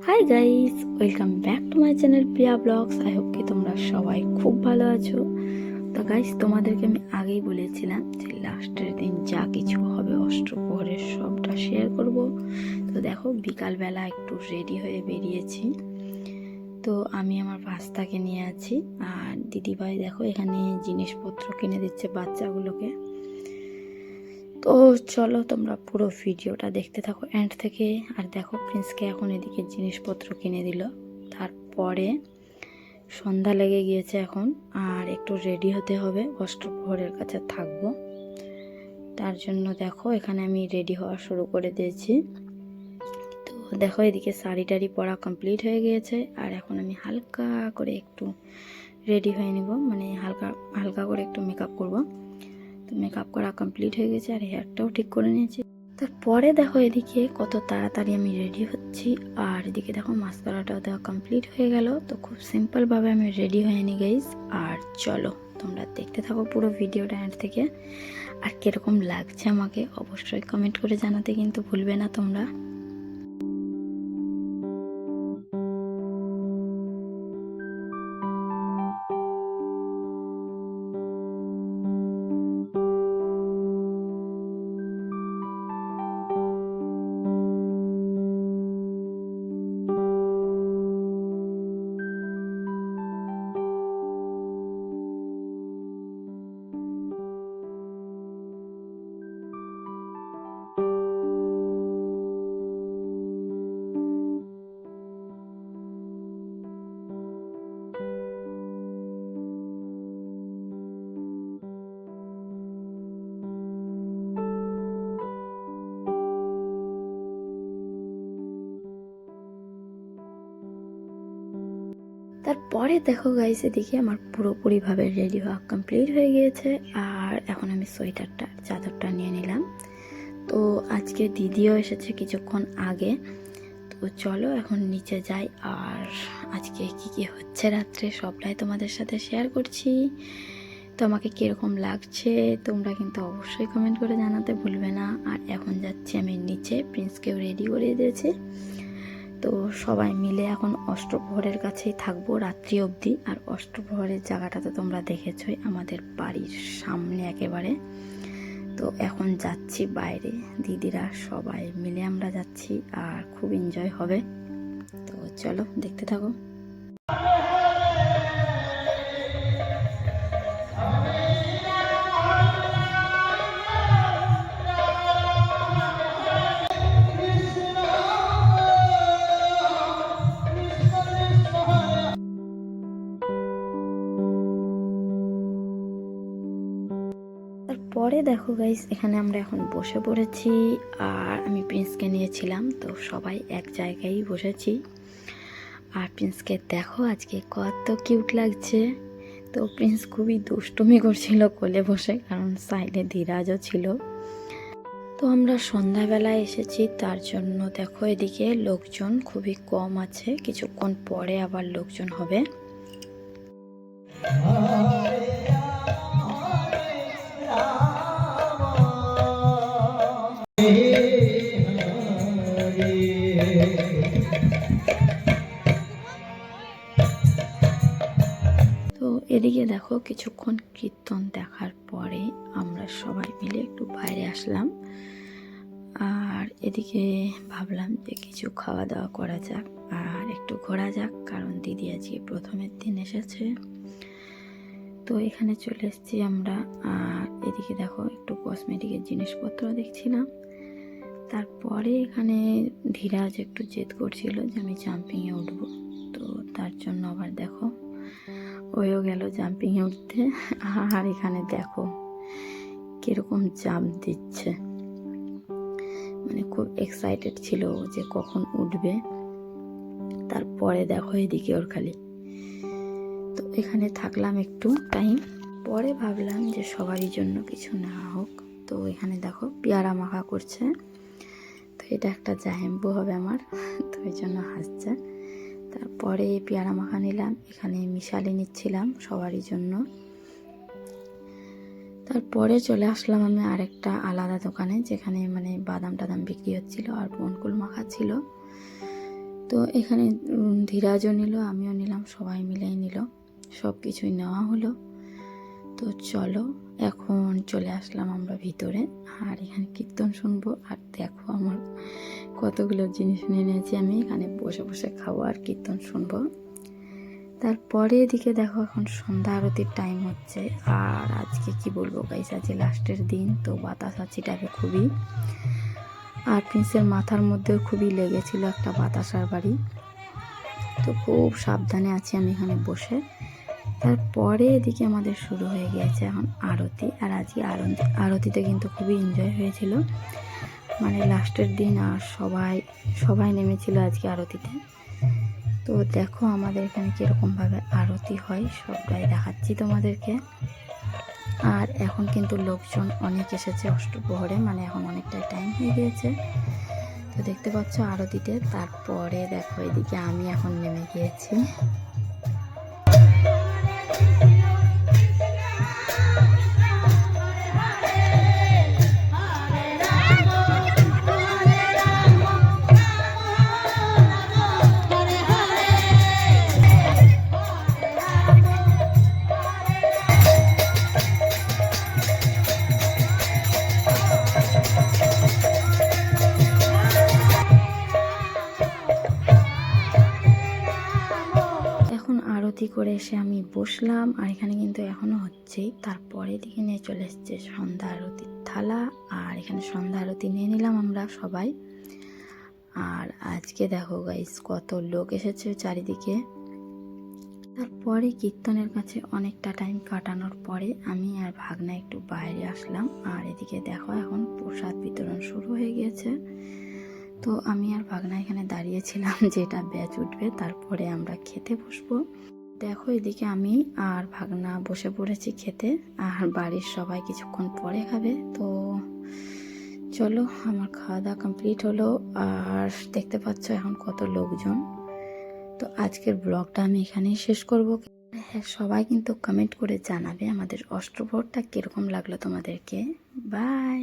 High guys, welcome back to my channel Priya blogs. I hope কি তোমরা সবাই খুব ভালো আছো। তো গাইস, তোমাদেরকে আমি আগেই বলেছিলাম যে লাস্টের দিন যা কিছু হবে অষ্টপ্রহরের সবটা শেয়ার করব। তো দেখো, বিকালবেলা একটু রেডি হয়ে বেরিয়েছি। তো আমি আমার ভাস্তাকে নিয়ে আছি, আর দিদিভাই দেখো এখানে জিনিসপত্র কিনে দিচ্ছে বাচ্চাগুলোকে। তো চলো তোমরা পুরো ভিডিওটা দেখতে থাকো এন্ড থেকে। আর দেখো, প্রিন্সকে এখন এদিকে জিনিসপত্র কিনে দিল। তারপরে সন্ধ্যা লেগে গিয়েছে এখন, আর একটু রেডি হতে হবে, অষ্টপ্রহরের কাছে থাকবো। তার জন্য দেখো এখানে আমি রেডি হওয়া শুরু করে দিয়েছি। তো দেখো এদিকে শাড়ি টাড়ি পরা কমপ্লিট হয়ে গিয়েছে, আর এখন আমি হালকা করে একটু রেডি হয়ে নিব, মানে হালকা হালকা করে একটু মেকআপ করব। তো মেকআপ করা কমপ্লিট হয়ে গেছে, আর হেয়ারটাও ঠিক করে নিয়েছি। তারপরে দেখো এদিকে কত তাড়াতাড়ি আমি রেডি হচ্ছি, আর এদিকে দেখো মাস্কারাটাও দেওয়া কমপ্লিট হয়ে গেল। তো খুব সিম্পলভাবে আমি রেডি হয়ে নি গাইস। আর চলো তোমরা দেখতে থাকো পুরো ভিডিওটা এন্ড থেকে। আর কিরকম লাগছে আমাকে অবশ্যই কমেন্ট করে জানাতে কিন্তু ভুলবে না তোমরা। তারপরে দেখো গাইস, এদিকে আমার পুরোপুরিভাবে রেডি হওয়া কমপ্লিট হয়ে গিয়েছে, আর এখন আমি সোয়েটারটা চাদরটা নিয়ে নিলাম। তো আজকে দিদিও এসেছে কিছুক্ষণ আগে। তো চলো এখন নিচে যাই, আর আজকে কি কি হচ্ছে রাত্রে সবটাই তোমাদের সাথে শেয়ার করছি। তো আমাকে কীরকম লাগছে তোমরা কিন্তু অবশ্যই কমেন্ট করে জানাতে ভুলবে না। আর এখন যাচ্ছি আমি নিচে, প্রিন্সকেও রেডি করে দিয়েছি। তো সবাই মিলে এখন অষ্টপ্রহরের কাছেই থাকবো রাত্রি অবধি। আর অষ্টপ্রহরের জায়গাটা তো তোমরা দেখেছই, আমাদের বাড়ির সামনে একেবারে। তো এখন যাচ্ছি বাইরে, দিদিরা সবাই মিলে আমরা যাচ্ছি, আর খুব এনজয় হবে। তো চলো দেখতে থাকো। তারপরে দেখো গাইস, এখানে আমরা এখন বসে পড়েছি, আর আমি প্রিন্সকে নিয়েছিলাম, তো সবাই এক জায়গায় বসেছি। আর প্রিন্সকে দেখো আজকে কত কিউট লাগছে। তো প্রিন্স খুবই দুষ্টুমি করছিল কোলে বসে, কারণ সাইডে ধীরাজও ছিল। তো আমরা সন্ধ্যাবেলায় এসেছি, তার জন্য দেখো এদিকে লোকজন খুবই কম আছে, কিছুক্ষণ পরে আবার লোকজন হবে। তো এদিকে দেখো কিছুক্ষণ কীর্তন দেখার পরে আমরা সবাই মিলে একটু বাইরে আসলাম, আর এদিকে ভাবলাম যে কিছু খাওয়া দাওয়া করা যাক আর একটু ঘোরা যাক, কারণ দিদি আজকে প্রথমের দিন এসেছে। তো এখানে চলে এসেছি আমরা, আর এদিকে দেখো একটু কসমেটিকের জিনিসপত্র দেখছিলাম। তারপরে এখানে ধীরাজ একটু জেদ করছিল যে আমি জাম্পিংয়ে উঠবো, তো তার জন্য আবার দেখো ওইও গেল জাম্পিংয়ে উঠতে। আর এখানে দেখো কিরকম জাম্প দিচ্ছে, মানে খুব এক্সাইটেড ছিল যে কখন উঠবে। তারপরে দেখো এদিকে ওর খালি। তো এখানে থাকলাম একটু টাইম, পরে ভাবলাম যে সবারই জন্য কিছু না হোক। তো এখানে দেখো পেয়ারা মাখা করছে, তো এটা একটা জাহেম্বু হবে আমার, তো এই জন্য হাসছে। তারপরে পেয়ারা মাখা নিলাম, এখানে মিশালি নিচ্ছিলাম সবারই জন্য। তারপরে চলে আসলাম আমি আরেকটা আলাদা দোকানে, যেখানে মানে বাদাম টাদাম বিক্রি হচ্ছিল আর বনকুল মাখা ছিল। তো এখানে ধীরাজও নিল, আমিও নিলাম, সবাই মিলেই নিল, সব কিছুই নেওয়া হলো। তো চলো এখন চলে আসলাম আমরা ভিতরে, আর এখানে কীর্তন শুনবো। আর দেখো আমার কতগুলো জিনিস নিয়ে নিয়েছি, আমি এখানে বসে বসে খাবো আর কীর্তন শুনবো। তারপরে এদিকে দেখো এখন সন্ধ্যা আরতির টাইম হচ্ছে। আর আজকে কি বলবো গাইস, আজকে লাস্টের দিন, তো বাতাস ছিটাবে খুবই। আর প্রিন্সের মাথার মধ্যেও খুবই লেগেছিল একটা বাতাসার বাড়ি। তো খুব সাবধানে আছি আমি এখানে বসে। তারপরে এদিকে আমাদের শুরু হয়ে গিয়েছে এখন আরতি। আর আজকে আরতিতে কিন্তু খুবই এনজয় হয়েছিল, মানে লাস্টের দিন। আর সবাই নেমেছিল আজকে আরতিতে। তো দেখো আমাদের এখানে কীরকমভাবে আরতি হয় সবটাই দেখাচ্ছি তোমাদেরকে। আর এখন কিন্তু লোকজন অনেক এসেছে অষ্টপ্রহরে, মানে এখন অনেকটাই টাইম হয়ে গিয়েছে। তো দেখতে পাচ্ছ আরতিতে। তারপরে দেখো এদিকে আমি এখন নেমে গিয়েছি। আরতি করে এসে আমি বসলাম, আর এখানে কিন্তু এখনো হচ্ছেই। তারপরে দিকে নিয়ে চলে এসছে সন্ধ্যা আরতির থালা, আর এখানে সন্ধ্যা আরতি নিয়ে নিলাম আমরা সবাই। আর আজকে দেখো গাইস কত লোক এসেছে চারিদিকে। তারপরে কীর্তনের কাছে অনেকটা টাইম কাটানোর পরে আমি আর ভাগনা একটু বাইরে আসলাম। আর এদিকে দেখো এখন প্রসাদ বিতরণ শুরু হয়ে গিয়েছে। তো আমি আর ভাগনা এখানে দাঁড়িয়েছিলাম যেটা ব্যাচ উঠবে, তারপরে আমরা খেতে বসবো। দেখো এদিকে আমি আর ভাগনা বসে পড়েছি খেতে, আর বাড়ির সবাই কিছুক্ষণ পরে খাবে। তো চলো আমার খাওয়া দাওয়া কমপ্লিট হলো। আর দেখতে পাচ্ছ এখন কত লোকজন। তো আজকের ব্লগটা আমি এখানেই শেষ করব। হ্যাঁ, সবাই কিন্তু কমেন্ট করে জানাবে আমাদের অষ্টপ্রহরটা কীরকম লাগলো তোমাদেরকে। বাই।